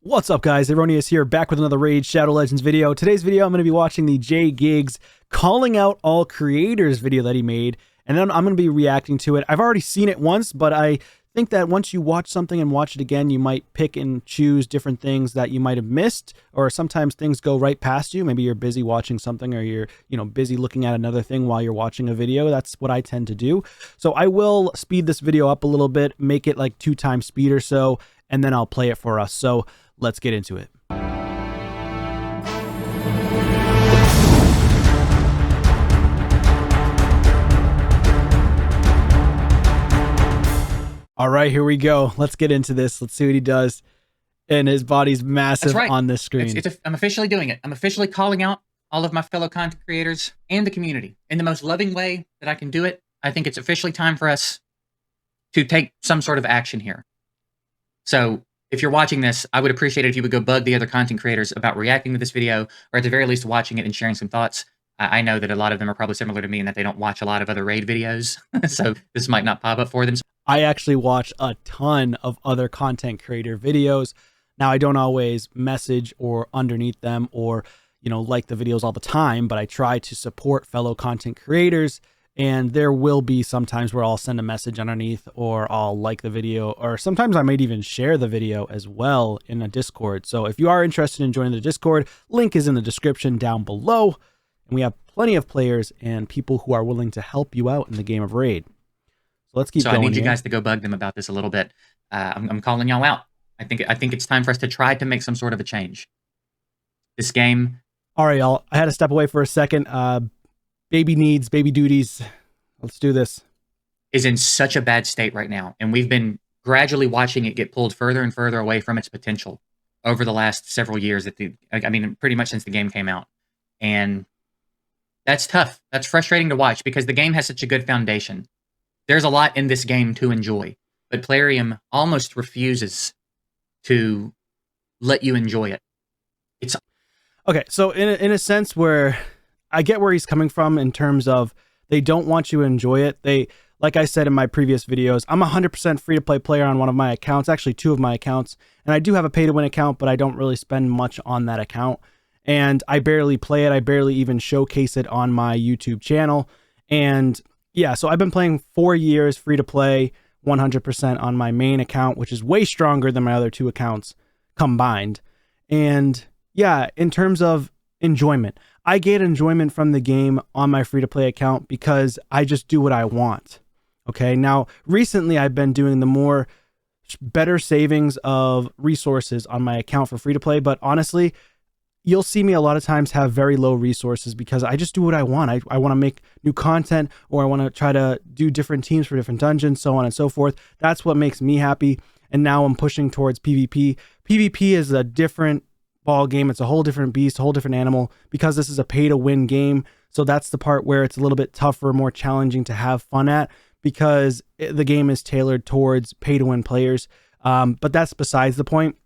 What's up, guys? Erroneous here, back with another Raid Shadow Legends video. Today's video, I'm going to be watching the J Gigs calling out all creators video that he made, and then I'm going to be reacting to it. I've already seen it once, but I think that once you watch something and watch it again, you might pick and choose different things that you might have missed, or sometimes things go right past you. Maybe you're busy watching something, or you're, busy looking at another thing while you're watching a video. That's what I tend to do. So I will speed this video up a little bit, make it like 2x speed or so, and then I'll play it for us. So let's get into it. All right, here we go. Let's get into this. Let's see what he does. And his body's massive on this screen. I'm officially doing it. I'm officially calling out all of my fellow content creators and the community in the most loving way that I can do it. I think it's officially time for us to take some sort of action here. So if you're watching this, I would appreciate it if you would go bug the other content creators about reacting to this video, or at the very least watching it and sharing some thoughts. I know that a lot of them are probably similar to me in that they don't watch a lot of other raid videos, so this might not pop up for them. I actually watch a ton of other content creator videos. Now, I don't always message or underneath them or, like the videos all the time, but I try to support fellow content creators. And there will be some times where I'll send a message underneath, or I'll like the video, or sometimes I might even share the video as well in a Discord. So if you are interested in joining the Discord, link is in the description down below. And we have plenty of players and people who are willing to help you out in the game of Raid. So let's keep going. So I need you guys to go bug them about this a little bit. I'm calling y'all out. I think it's time for us to try to make some sort of a change. This game. All right, y'all. I had to step away for a second. Baby needs, baby duties. Let's do this. Is in such a bad state right now, and we've been gradually watching it get pulled further and further away from its potential over the last several years. Pretty much since the game came out, and that's tough. That's frustrating to watch because the game has such a good foundation. There's a lot in this game to enjoy, but Plarium almost refuses to let you enjoy it. It's okay. So in a sense where I get where he's coming from in terms of they don't want you to enjoy it. Like I said in my previous videos, I'm 100% free-to-play player on one of my accounts, actually two of my accounts, and I do have a pay-to-win account, but I don't really spend much on that account, and I barely play it. I barely even showcase it on my YouTube channel, and yeah, so I've been playing 4 years free-to-play, 100% on my main account, which is way stronger than my other two accounts combined, and yeah, in terms of enjoyment, I get enjoyment from the game on my free-to-play account because I just do what I want. Okay, now recently I've been doing the better savings of resources on my account for free-to-play, but honestly, you'll see me a lot of times have very low resources because I just do what I want. I want to make new content, or I want to try to do different teams for different dungeons, so on and so forth. That's what makes me happy, and now I'm pushing towards PvP. PvP is a different ball game. It's a whole different beast, a whole different animal, because this is a pay to win game. So that's the part where it's a little bit tougher, more challenging to have fun at, because the game is tailored towards pay to win players. But that's besides the point.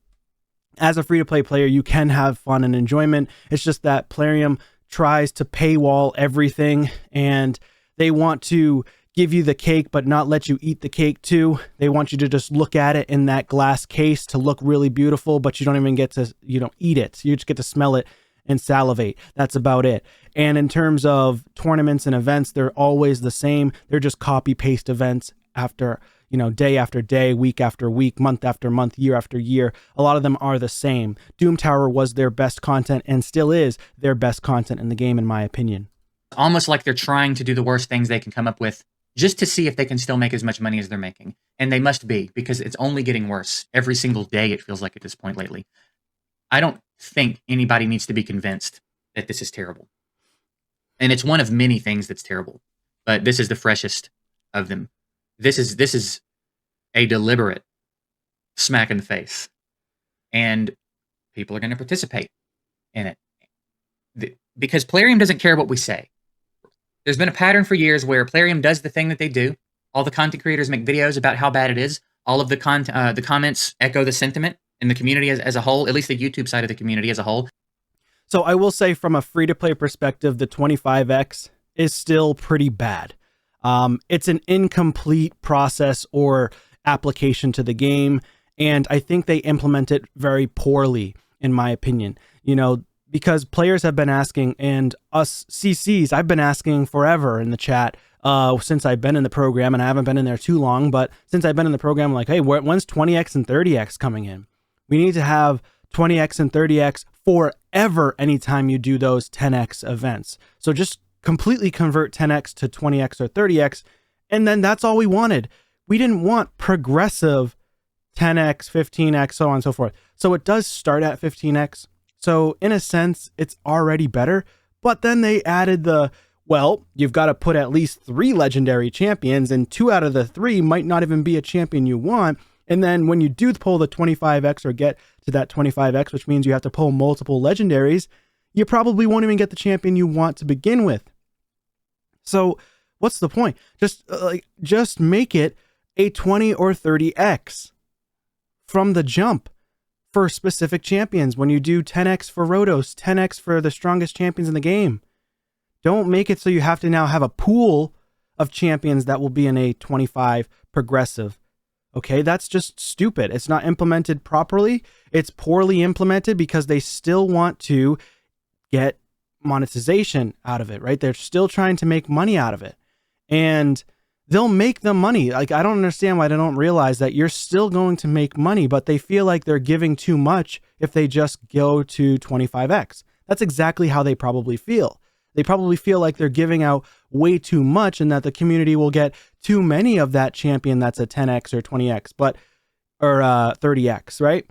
As a free to play player, you can have fun and enjoyment. It's just that Plarium tries to paywall everything, and they want to give you the cake but not let you eat the cake too. They want you to just look at it in that glass case to look really beautiful, but you don't even get to, eat it. You just get to smell it and salivate. That's about it. And in terms of tournaments and events, they're always the same. They're just copy paste events after, day after day, week after week, month after month, year after year. A lot of them are the same. Doom Tower was their best content and still is their best content in the game, in my opinion. Almost like they're trying to do the worst things they can come up with just to see if they can still make as much money as they're making. And they must be, because it's only getting worse every single day, it feels like, at this point lately. I don't think anybody needs to be convinced that this is terrible. And it's one of many things that's terrible. But this is the freshest of them. This is a deliberate smack in the face. And people are going to participate in it. Because Plarium doesn't care what we say. There's been a pattern for years where Plarium does the thing that they do. All the content creators make videos about how bad it is. All of the comments echo the sentiment in the community as a whole, at least the YouTube side of the community as a whole. So I will say, from a free-to-play perspective, the 25x is still pretty bad. It's an incomplete process or application to the game, And I think they implement it very poorly, in my opinion. Because players have been asking, and us CCs, I've been asking forever in the chat since I've been in the program, and I haven't been in there too long, but since I've been in the program, I'm like, hey, when's 20x and 30x coming in? We need to have 20x and 30x forever anytime you do those 10x events. So just completely convert 10x to 20x or 30x, and then that's all we wanted. We didn't want progressive 10x, 15x, so on and so forth. So it does start at 15x. So in a sense, it's already better. But then they added you've got to put at least 3 legendary champions, and 2 out of the 3 might not even be a champion you want. And then when you do pull the 25x or get to that 25x, which means you have to pull multiple legendaries, you probably won't even get the champion you want to begin with. So what's the point? Just make it a 20 or 30x from the jump for specific champions. When you do 10x for Rotos, 10x for the strongest champions in the game, don't make it so you have to now have a pool of champions that will be in a 25 progressive. Okay, that's just stupid. It's not implemented properly. It's poorly implemented because they still want to get monetization out of it, right? They're still trying to make money out of it. And they'll make the money. Like, I don't understand why they don't realize that you're still going to make money, but they feel like they're giving too much if they just go to 25x. That's exactly how they probably feel. They probably feel like they're giving out way too much and that the community will get too many of that champion that's a 10x or 20x, or 30x, right?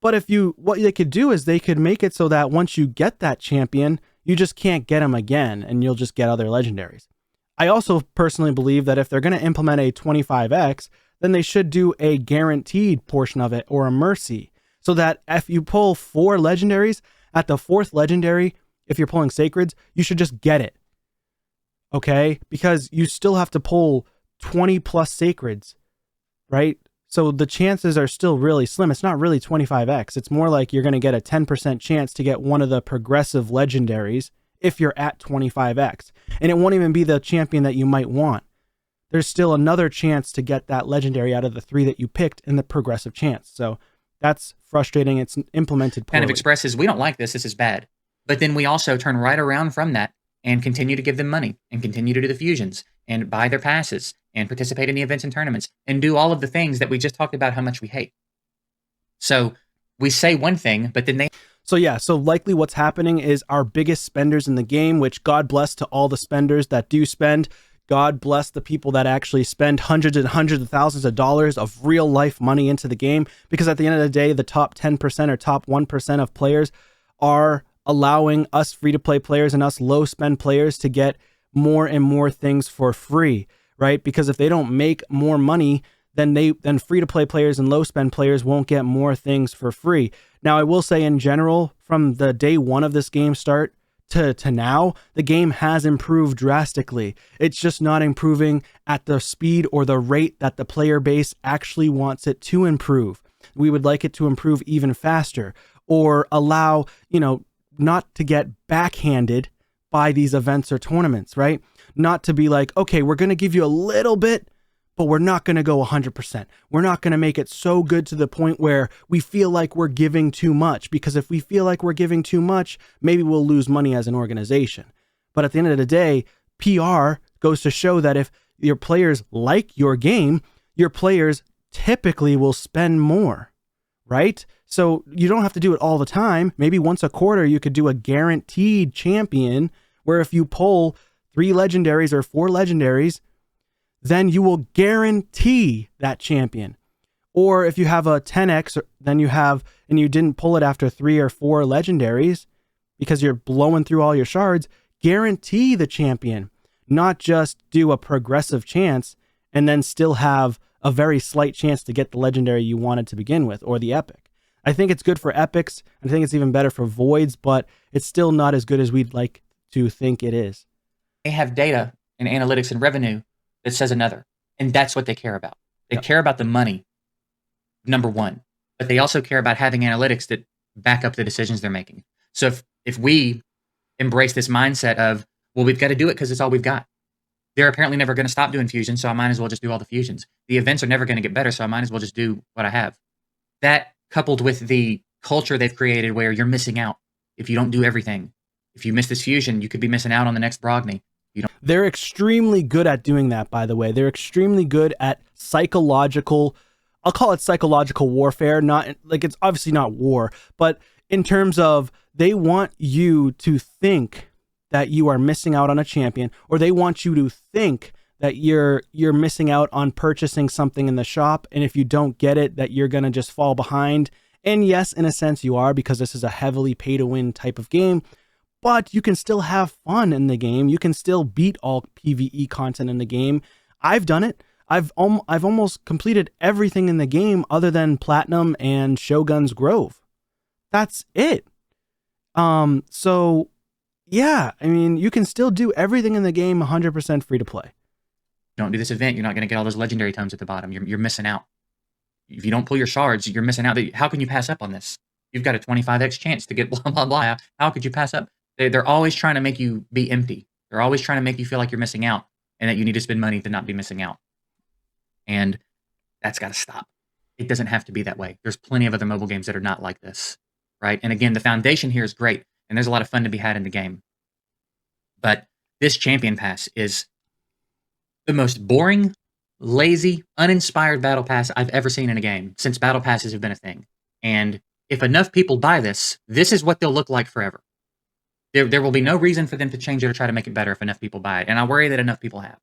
But what they could do is they could make it so that once you get that champion, you just can't get him again and you'll just get other legendaries. I also personally believe that if they're going to implement a 25x, then they should do a guaranteed portion of it or a mercy, so that if you pull 4 legendaries, at the 4th legendary, if you're pulling sacreds, you should just get it. Okay? Because you still have to pull 20 plus sacreds, right? So the chances are still really slim. It's not really 25x. It's more like you're going to get a 10% chance to get one of the progressive legendaries if you're at 25x. And it won't even be the champion that you might want. There's still another chance to get that legendary out of the 3 that you picked in the progressive chance. So that's frustrating. It's implemented poorly. Kind of expresses, we don't like this. This is bad. But then we also turn right around from that and continue to give them money and continue to do the fusions and buy their passes and participate in the events and tournaments and do all of the things that we just talked about how much we hate. So we say one thing, but then So likely what's happening is our biggest spenders in the game, which God bless to all the spenders that do spend. God bless the people that actually spend hundreds and hundreds of thousands of dollars of real life money into the game, because at the end of the day, the top 10% or top 1% of players are allowing us free-to-play players and us low-spend players to get more and more things for free, right? Because if they don't make more money, then free-to-play players and low-spend players won't get more things for free. Now, I will say in general, from the day one of this game start to now, the game has improved drastically. It's just not improving at the speed or the rate that the player base actually wants it to improve. We would like it to improve even faster, or allow, not to get backhanded by these events or tournaments, right? Not to be like, okay, we're going to give you a little bit, but we're not going to go 100%. We're not going to make it so good to the point where we feel like we're giving too much, because if we feel like we're giving too much, maybe we'll lose money as an organization. But at the end of the day, PR goes to show that if your players like your game, your players typically will spend more, right? So you don't have to do it all the time. Maybe once a quarter, you could do a guaranteed champion where if you pull 3 legendaries or 4 legendaries, then you will guarantee that champion. Or if you have a 10x, then you didn't pull it after 3 or 4 legendaries because you're blowing through all your shards, guarantee the champion, not just do a progressive chance and then still have a very slight chance to get the legendary you wanted to begin with, or the epic. I think it's good for epics. I think it's even better for voids, but it's still not as good as we'd like to think it is. They have data and analytics and revenue that says another. And that's what they care about. They care about the money, number one. But they also care about having analytics that back up the decisions they're making. So if we embrace this mindset of, well, we've got to do it because it's all we've got. They're apparently never going to stop doing fusions, so I might as well just do all the fusions. The events are never going to get better, so I might as well just do what I have. That coupled with the culture they've created where you're missing out if you don't do everything. If you miss this fusion, you could be missing out on the next Brogni. They're extremely good at doing that, by the way. They're extremely good at psychological, I'll call it psychological warfare. Not like, it's obviously not war, but in terms of they want you to think that you are missing out on a champion, or they want you to think that you're missing out on purchasing something in the shop, and if you don't get it, that you're going to just fall behind. And yes, in a sense you are, because this is a heavily pay to win type of game, but you can still have fun in the game. You can still beat all PvE content in the game. I've done it. I've almost completed everything in the game other than Platinum and Shogun's Grove. That's it. So yeah, I mean, you can still do everything in the game 100% free to play. Don't do this event, you're not going to get all those legendary tomes at the bottom. You're missing out. If you don't pull your shards, you're missing out. How can you pass up on this? You've got a 25x chance to get blah, blah, blah. How could you pass up? They're always trying to make you be empty. They're always trying to make you feel like you're missing out and that you need to spend money to not be missing out. And that's got to stop. It doesn't have to be that way. There's plenty of other mobile games that are not like this, right? And again, the foundation here is great, and there's a lot of fun to be had in the game. But this Champion Pass is the most boring, lazy, uninspired battle pass I've ever seen in a game since battle passes have been a thing. And if enough people buy this, this is what they'll look like forever. There will be no reason for them to change it or try to make it better if enough people buy it. And I worry that enough people have.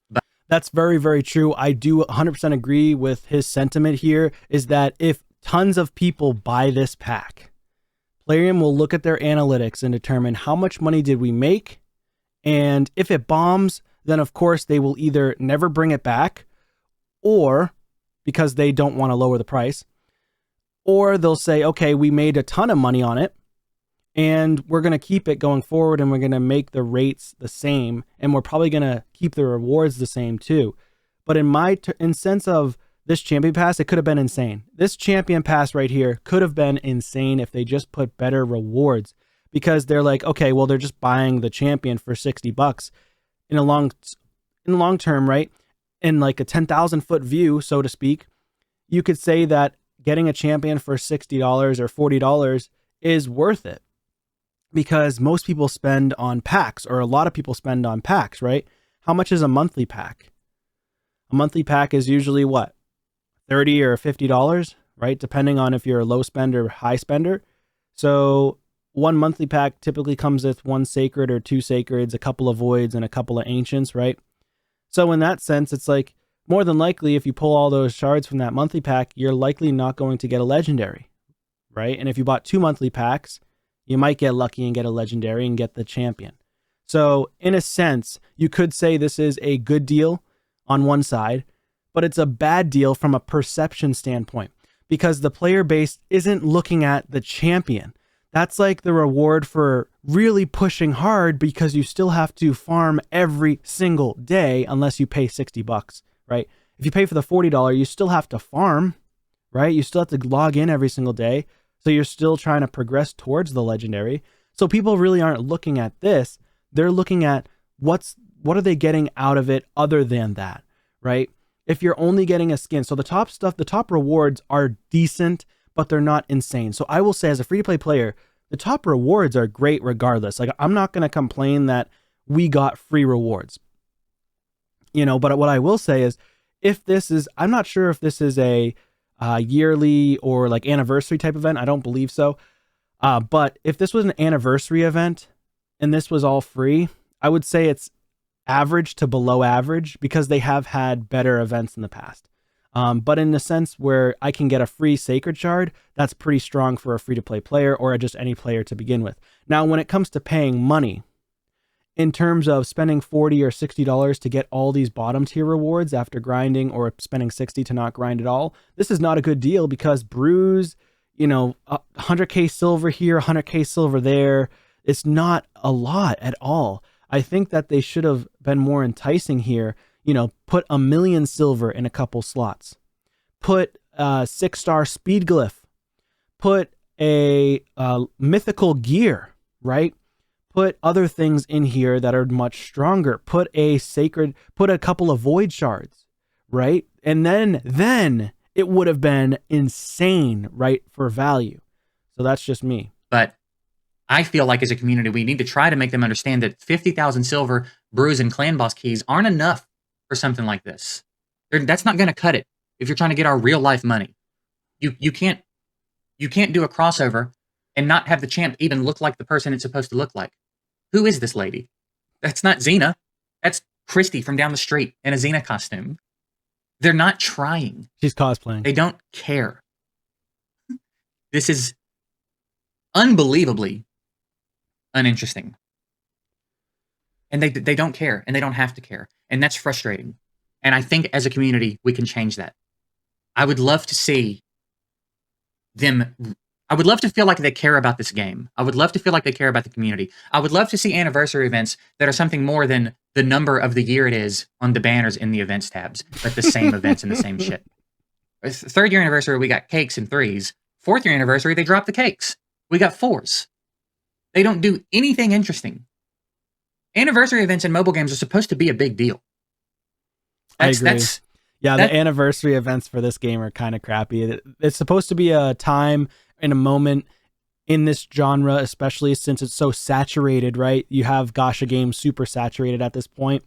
But that's very, very true. I do 100% agree with his sentiment here, is that if tons of people buy this pack, Plarium will look at their analytics and determine how much money did we make. And if it bombs, then of course they will either never bring it back, or because they don't want to lower the price, or they'll say, okay, we made a ton of money on it and we're going to keep it going forward, and we're going to make the rates the same, and we're probably going to keep the rewards the same too. But in sense of this Champion Pass, it could have been insane. This Champion Pass right here could have been insane if they just put better rewards, because they're like, okay, well, they're just buying the champion for $60 in the long term, right? In like a 10,000 foot view, so to speak, you could say that getting a champion for $60 or $40 is worth it, because most people spend on packs, or a lot of people spend on packs, right? How much is a monthly pack? A monthly pack is usually what? $30 or $50, right? Depending on if you're a low spender or high spender. So one monthly pack typically comes with one sacred or two sacreds, a couple of voids, and a couple of ancients, right? So in that sense, it's like, more than likely, if you pull all those shards from that monthly pack, you're likely not going to get a legendary, right? And if you bought two monthly packs, you might get lucky and get a legendary and get the champion. So in a sense, you could say this is a good deal on one side, but it's a bad deal from a perception standpoint, because the player base isn't looking at the champion. That's like the reward for really pushing hard, because you still have to farm every single day unless you pay $60, right? If you pay for the $40, you still have to farm, right? You still have to log in every single day. So you're still trying to progress towards the legendary. So people really aren't looking at this. They're looking at what are they getting out of it other than that, right? If you're only getting a skin. So the top stuff, the top rewards are decent, but they're not insane. So I will say, as a free-to-play player, the top rewards are great regardless. Like, I'm not going to complain that we got free rewards, you know, but what I will say is, if this is, I'm not sure if this is a yearly or like anniversary type event. I don't believe so. But if this was an anniversary event and this was all free, I would say it's average to below average, because they have had better events in the past. But in the sense where I can get a free sacred shard, that's pretty strong for a free-to-play player, or just any player to begin with. Now, when it comes to paying money, in terms of spending $40 or $60 to get all these bottom tier rewards after grinding, or spending $60 to not grind at all, this is not a good deal, because brews, you know, 100k silver here, 100k silver there, it's not a lot at all. I think that they should have been more enticing here. You know, put 1 million silver in a couple slots, put 6-star speed glyph, put a mythical gear, right? Put other things in here that are much stronger. Put a couple of void shards, right? And then it would have been insane, right, for value. So that's just me. But I feel like as a community, we need to try to make them understand that 50,000 silver, brews, and clan boss keys aren't enough for something like this. That's not going to cut it if you're trying to get our real life money. You can't do a crossover and not have the champ even look like the person it's supposed to look like. Who is this lady? That's not Xena. That's Christy from down the street in a Xena costume. They're not trying. She's cosplaying. They don't care. This is unbelievably uninteresting. And they don't care, and they don't have to care. And that's frustrating. And I think as a community, we can change that. I would love to see them. I would love to feel like they care about this game. I would love to feel like they care about the community. I would love to see anniversary events that are something more than the number of the year it is on the banners in the events tabs, but the same events and the same shit. 3rd year anniversary, we got cakes and 3s. 4th year anniversary, they dropped the cakes. We got 4s. They don't do anything interesting. Anniversary events in mobile games are supposed to be a big deal. I agree. The anniversary events for this game are kind of crappy. It's supposed to be a time and a moment in this genre, especially since it's so saturated, right? You have gacha games super saturated at this point,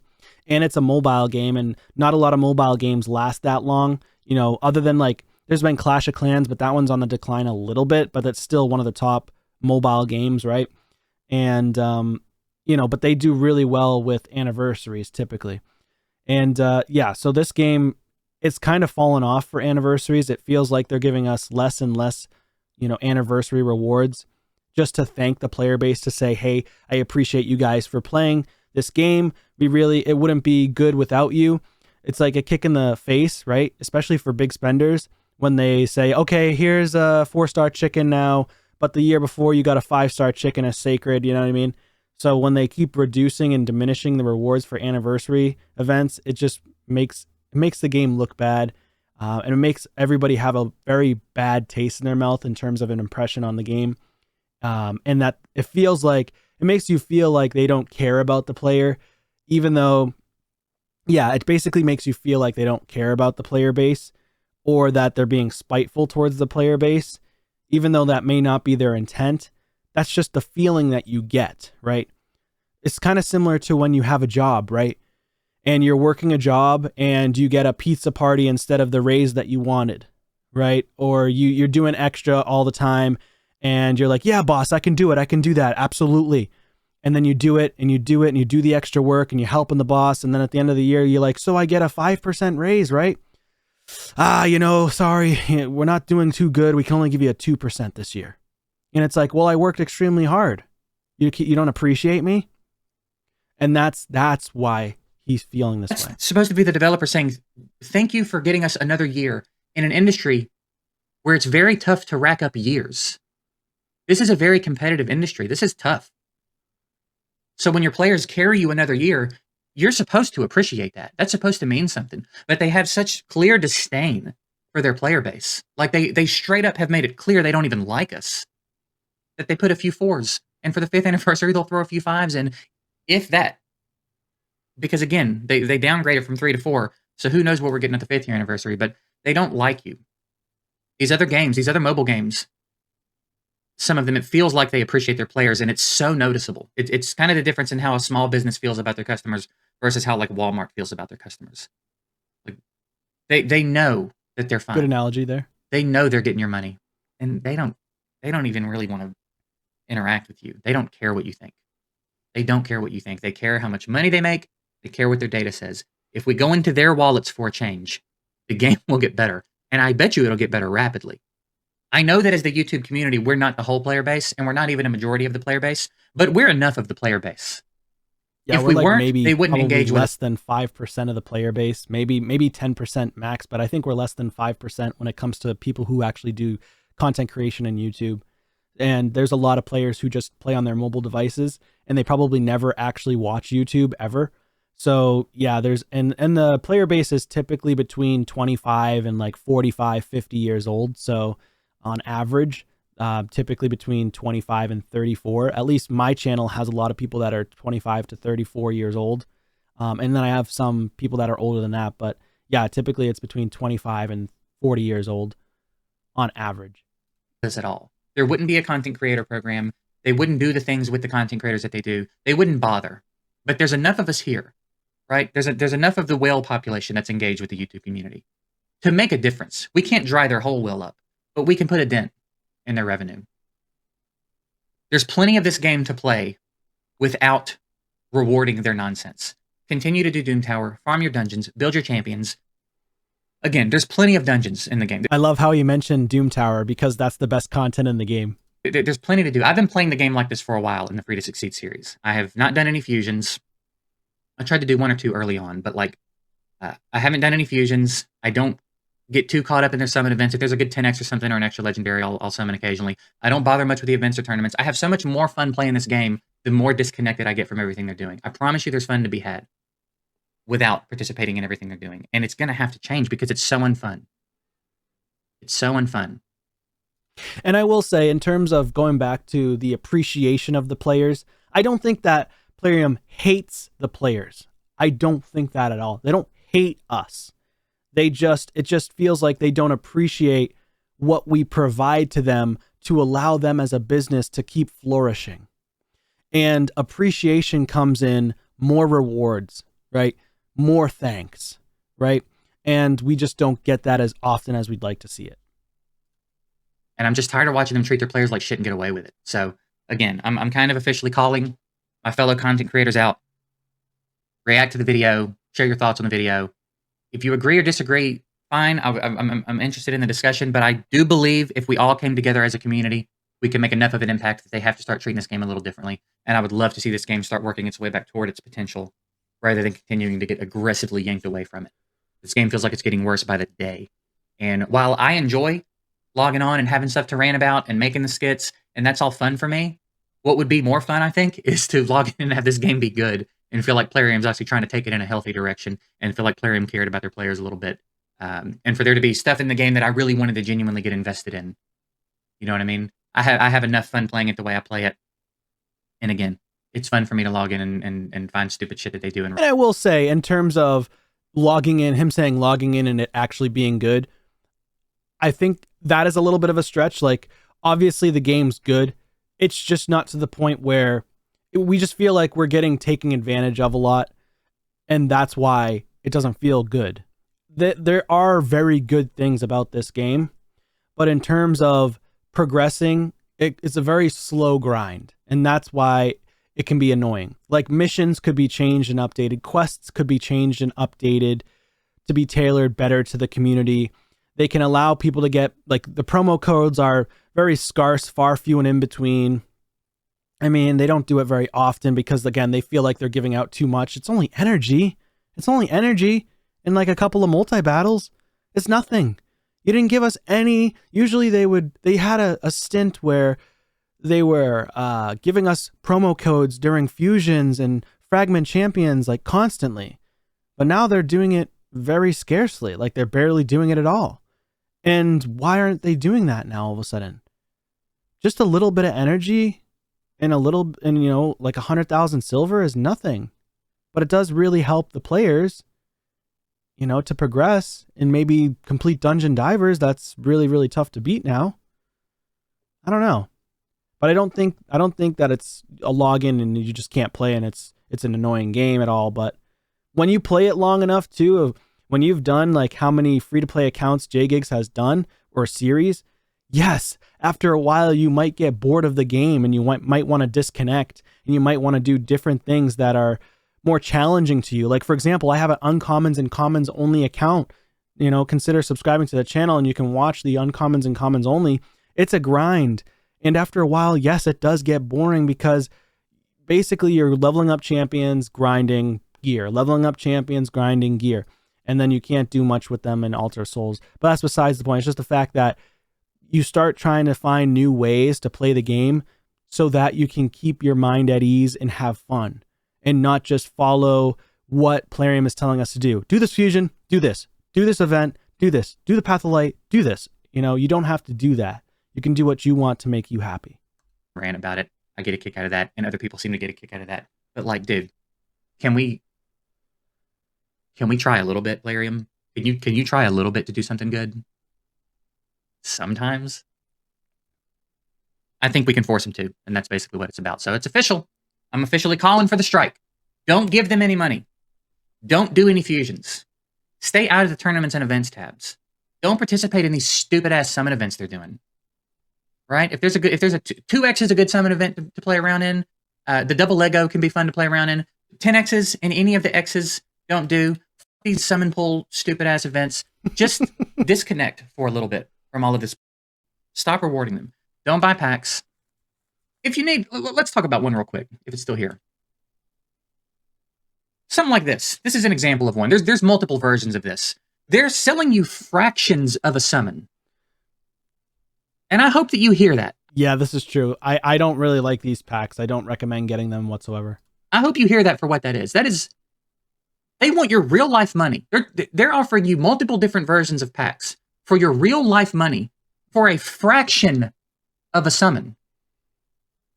and it's a mobile game, and not a lot of mobile games last that long. You know, other than like, there's been Clash of Clans, but that one's on the decline a little bit, but that's still one of the top mobile games, right? And, you know, but they do really well with anniversaries typically. And so this game, it's kind of fallen off for anniversaries. It feels like they're giving us less and less, you know, anniversary rewards just to thank the player base, to say, hey, I appreciate you guys for playing this game. It wouldn't be good without you. It's like a kick in the face, right? Especially for big spenders when they say, okay, here's a 4-star chicken now, but the year before you got a 5-star chicken as sacred, you know what I mean? So when they keep reducing and diminishing the rewards for anniversary events, it just makes the game look bad, and it makes everybody have a very bad taste in their mouth in terms of an impression on the game, and that it makes you feel like they don't care about the player, even though, it basically makes you feel like they don't care about the player base, or that they're being spiteful towards the player base, even though that may not be their intent. That's just the feeling that you get, right? It's kind of similar to when you have a job, right? And you're working a job and you get a pizza party instead of the raise that you wanted, right? Or you're doing extra all the time and you're like, yeah, boss, I can do it. I can do that. Absolutely. And then you do it and you do it and you do the extra work and you're helping the boss. And then at the end of the year, you're like, so I get a 5% raise, right? Sorry, we're not doing too good. We can only give you a 2% this year. And it's like, well, I worked extremely hard. You don't appreciate me? And that's why he's feeling this way. It's supposed to be the developer saying, thank you for getting us another year in an industry where it's very tough to rack up years. This is a very competitive industry. This is tough. So when your players carry you another year, you're supposed to appreciate that. That's supposed to mean something. But they have such clear disdain for their player base. Like they straight up have made it clear they don't even like us. That they put a few 4s. And for the 5th anniversary, they'll throw a few 5s in, if that. Because again, they downgraded from 3 to 4. So who knows what we're getting at the 5th year anniversary, but they don't like you. These other games, these other mobile games, some of them, it feels like they appreciate their players, and it's so noticeable. It's kind of the difference in how a small business feels about their customers versus how like Walmart feels about their customers. Like they know that they're fine. Good analogy there. They know they're getting your money, and they don't even really want to interact with you. They don't care what you think. They don't care what you think. They care how much money they make. They care what their data says. If we go into their wallets for a change, the game will get better. And I bet you it'll get better rapidly. I know that as the YouTube community, we're not the whole player base, and we're not even a majority of the player base, but we're enough of the player base. Yeah, if we weren't, maybe they wouldn't engage with less than 5% of the player base, maybe 10% max, but I think we're less than 5% when it comes to people who actually do content creation in YouTube. And there's a lot of players who just play on their mobile devices, and they probably never actually watch YouTube ever. So yeah, and the player base is typically between 25 and like 45, 50 years old. So on average, typically between 25 and 34. At least my channel has a lot of people that are 25 to 34 years old. And then I have some people that are older than that. But yeah, typically it's between 25 and 40 years old on average. This at all. There wouldn't be a content creator program. They wouldn't do the things with the content creators that they do. They wouldn't bother. But there's enough of us here, right? There's enough of the whale population that's engaged with the YouTube community to make a difference. We can't dry their whole well up, but we can put a dent in their revenue. There's plenty of this game to play without rewarding their nonsense. Continue to do Doom Tower, farm your dungeons, build your champions. Again, there's plenty of dungeons in the game. I love how you mentioned Doom Tower because that's the best content in the game. There's plenty to do. I've been playing the game like this for a while in the Free to Succeed series. I have not done any fusions. I tried to do 1 or 2 early on, but I haven't done any fusions. I don't get too caught up in their summon events. If there's a good 10x or something or an extra legendary, I'll summon occasionally. I don't bother much with the events or tournaments. I have so much more fun playing this game the more disconnected I get from everything they're doing. I promise you there's fun to be had without participating in everything they're doing. And it's going to have to change because it's so unfun. It's so unfun. And I will say, in terms of going back to the appreciation of the players, I don't think that Plarium hates the players. I don't think that at all. They don't hate us. It just feels like they don't appreciate what we provide to them to allow them as a business to keep flourishing. And appreciation comes in more rewards, right? More thanks, right? And we just don't get that as often as we'd like to see it. And I'm just tired of watching them treat their players like shit and get away with it. So again, I'm kind of officially calling my fellow content creators out. React to the video, share your thoughts on the video. If you agree or disagree, fine. I'm interested in the discussion, but I do believe if we all came together as a community, we can make enough of an impact that they have to start treating this game a little differently. And I would love to see this game start working its way back toward its potential rather than continuing to get aggressively yanked away from it. This game feels like it's getting worse by the day. And while I enjoy logging on and having stuff to rant about and making the skits, and that's all fun for me, what would be more fun, I think, is to log in and have this game be good and feel like Plarium's actually trying to take it in a healthy direction and feel like Plarium cared about their players a little bit. And for there to be stuff in the game that I really wanted to genuinely get invested in. You know what I mean? I have enough fun playing it the way I play it. And again, it's fun for me to log in and find stupid shit that they do. And I will say, in terms of logging in, him saying logging in and it actually being good, I think that is a little bit of a stretch. Like, obviously the game's good. It's just not to the point where we just feel like we're getting taken advantage of a lot. And that's why it doesn't feel good. There are very good things about this game, but in terms of progressing, it's a very slow grind. And that's why it can be annoying. Like, missions could be changed and updated. Quests could be changed and updated to be tailored better to the community. They can allow people to get, like, the promo codes are very scarce, far few and in between. I mean, they don't do it very often because, again, they feel like they're giving out too much. It's only energy. It's only energy in like a couple of multi-battles. It's nothing. You didn't give us any. Usually they had a stint where they were giving us promo codes during fusions and fragment champions like constantly. But now they're doing it very scarcely. Like, they're barely doing it at all. And why aren't they doing that now all of a sudden? Just a little bit of energy and you know, like 100,000 silver is nothing. But it does really help the players, you know, to progress and maybe complete dungeon divers. That's really, really tough to beat now. I don't know. But I don't think that it's a login and you just can't play and it's an annoying game at all. But when you play it long enough too, when you've done like how many free-to-play accounts JGigs has done or series, yes, after a while you might get bored of the game and you might want to disconnect and you might want to do different things that are more challenging to you. Like, for example, I have an uncommons and commons only account. You know, consider subscribing to the channel and you can watch the uncommons and commons only. It's a grind. And after a while, yes, it does get boring because basically you're leveling up champions, grinding gear, leveling up champions, grinding gear. And then you can't do much with them in Altar Souls. But that's besides the point. It's just the fact that you start trying to find new ways to play the game so that you can keep your mind at ease and have fun and not just follow what Plarium is telling us to do. Do this fusion, do this event, do this, do the Path of Light, do this. You know, you don't have to do that. You can do what you want to make you happy. Rant about it. I get a kick out of that, and other people seem to get a kick out of that. But like, dude, can we try a little bit, Plarium? Can you try a little bit to do something good? sometimes, I think we can force them to, and that's basically what it's about. So it's official. I'm officially calling for the strike. Don't give them any money. Don't do any fusions. Stay out of the tournaments and events tabs. Don't participate in these stupid ass summon events they're doing. Right? If there's a 2x is a good summon event to play around in. The double Lego can be fun to play around in. 10x's and any of the x's don't do. These summon pull stupid ass events. Just disconnect for a little bit from all of this. Stop rewarding them. Don't buy packs. If you need, let's talk about one real quick, if it's still here. Something like this. This is an example of one. There's multiple versions of this. They're selling you fractions of a summon. And I hope that you hear that. Yeah, this is true. I don't really like these packs. I don't recommend getting them whatsoever. I hope you hear that for what that is. That is, they want your real life money. They're offering you multiple different versions of packs for your real life money for a fraction of a summon.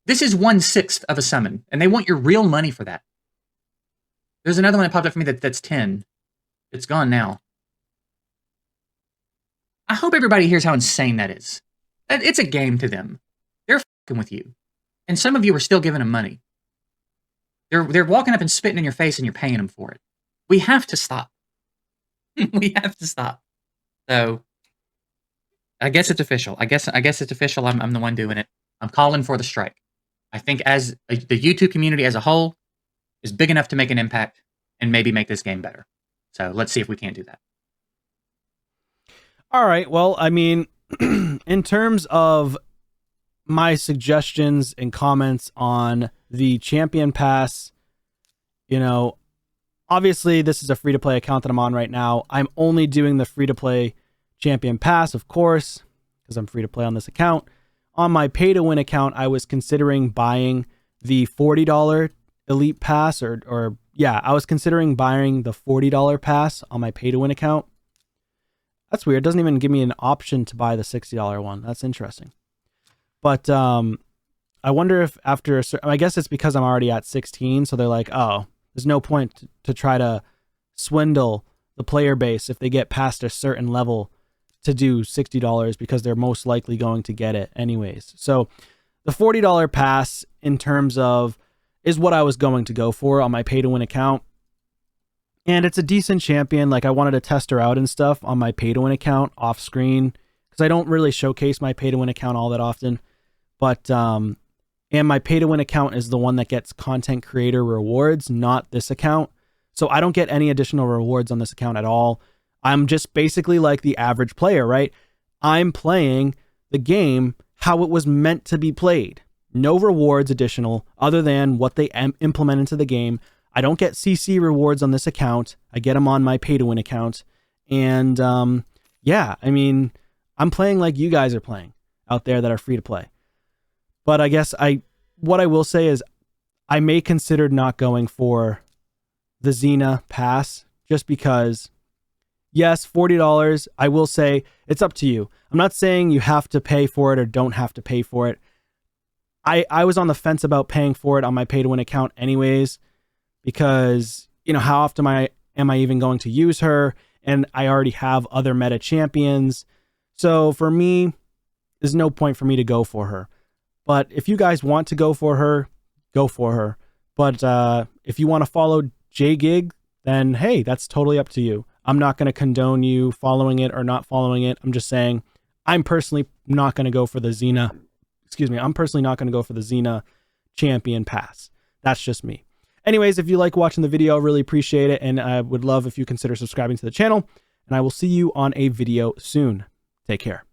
This is 1/6 of a summon, and they want your real money for that. There's another one that popped up for me that's 10. It's gone now. I hope everybody hears how insane that is. It's a game to them. They're fucking with you. And some of you are still giving them money. They're walking up and spitting in your face and you're paying them for it. We have to stop. We have to stop. So, I guess it's official. I guess it's official. I'm the one doing it. I'm calling for the strike. I think as the YouTube community as a whole is big enough to make an impact and maybe make this game better. So let's see if we can't do that. All right. Well, I mean, in terms of my suggestions and comments on the Champion Pass, you know, obviously this is a free-to-play account that I'm on right now. I'm only doing the free-to-play Champion Pass, of course, because I'm free-to-play on this account. On my pay-to-win account, I was considering buying the $40 Elite Pass, I was considering buying the $40 pass on my pay-to-win account. That's weird. It doesn't even give me an option to buy the $60 one. That's interesting. But I wonder if after I guess it's because I'm already at 16, so they're like, oh, there's no point to try to swindle the player base if they get past a certain level to do $60 because they're most likely going to get it anyways. So the $40 pass in terms of is what I was going to go for on my pay-to-win account. And it's a decent champion. Like, I wanted to test her out and stuff on my pay-to-win account off screen because I don't really showcase my pay-to-win account all that often. But, and my pay-to-win account is the one that gets content creator rewards, not this account. So I don't get any additional rewards on this account at all. I'm just basically like the average player, right? I'm playing the game how it was meant to be played. No rewards additional other than what they implement into the game. I don't get CC rewards on this account. I get them on my pay-to-win account. And yeah, I mean, I'm playing like you guys are playing out there that are free to play. But I guess what I will say is I may consider not going for the Xena pass just because, yes, $40. I will say it's up to you. I'm not saying you have to pay for it or don't have to pay for it. I was on the fence about paying for it on my pay-to-win account anyways, because, you know, how often am I even going to use her? And I already have other meta champions. So for me, there's no point for me to go for her. But if you guys want to go for her, go for her. But if you want to follow JGig, then hey, that's totally up to you. I'm not going to condone you following it or not following it. I'm just saying I'm personally not going to go for the Xena. I'm personally not going to go for the Xena Champion Pass. That's just me. Anyways, if you like watching the video, I really appreciate it. And I would love if you consider subscribing to the channel. And I will see you on a video soon. Take care.